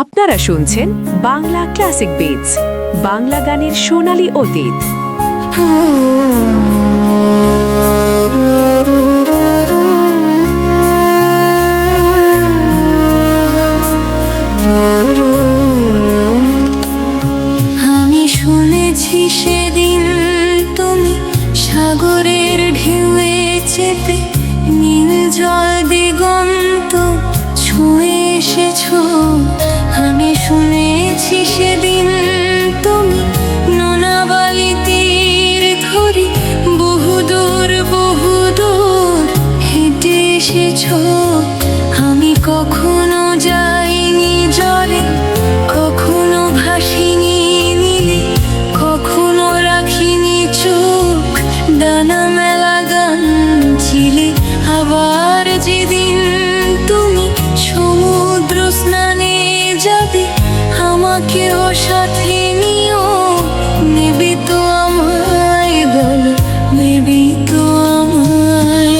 আপনারা শুনছেন Bangla classic bits, Bangla গানের সোনালী অতীত। আমি শুনেছি সেদিন তুমি সাগরের ঢেউয়ে চেপে নীল জল দিগন্ত ছুঁয়ে এসেছো। আমি শুনেছি সেদিন তুমি নোনা বালি তীর ধরে বহুদূর হেঁটে এসেছো। আমি কখনো যাইনি জলে, কখনো ভাসিনি নীলে, কখনো রাখিনি চোখ ডানা মেলা গান ছিলে। আবার যেদিন তুমি সমুদ্র স্নানে যাবে, আমাকেও সাথে নিও। নেবে তো আমায় বলো, নেবে তো আমায়।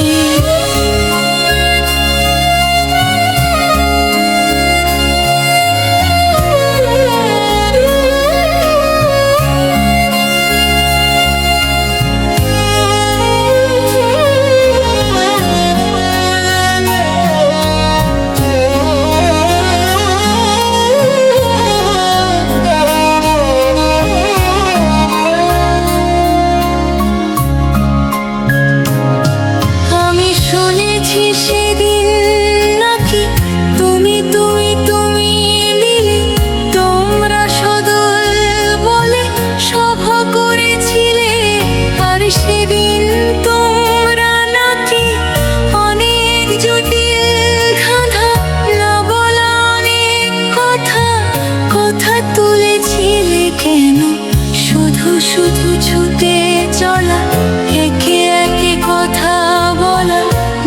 আমি শুনেছি সেদিন নাকি তুমি মিলে তোমরা সদল বলে সভা করেছিলে। আর সেদিন তোমরা নাকি অনেক জটিল ধাঁধা, না বলা অনেক কথা তুলেছিলে। কেন শুধু শুধু ছুটে চলা, একে একে কথা বলা,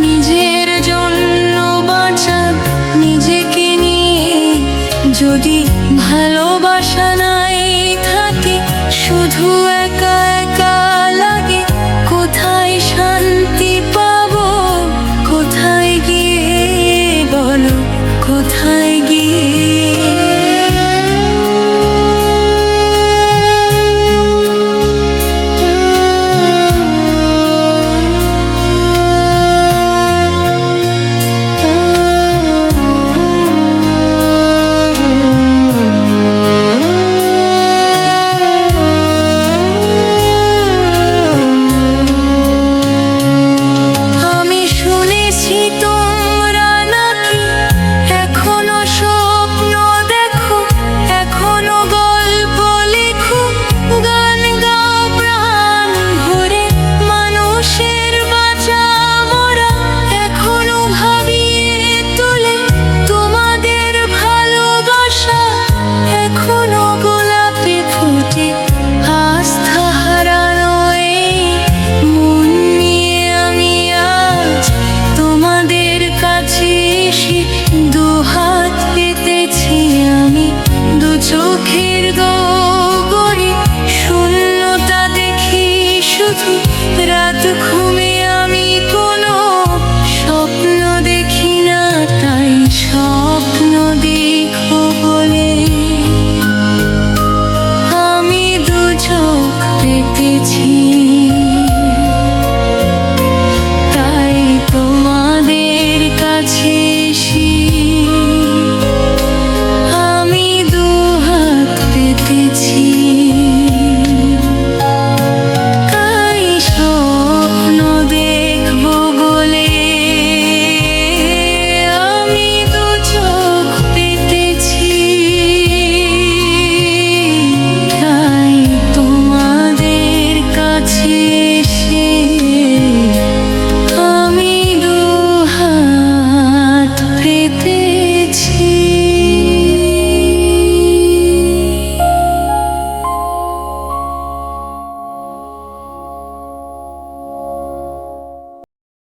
নিজের জন্য বাঁচা নিজেকে নিয়ে। যদি ভালোবাসা নাই থাকে, শুধু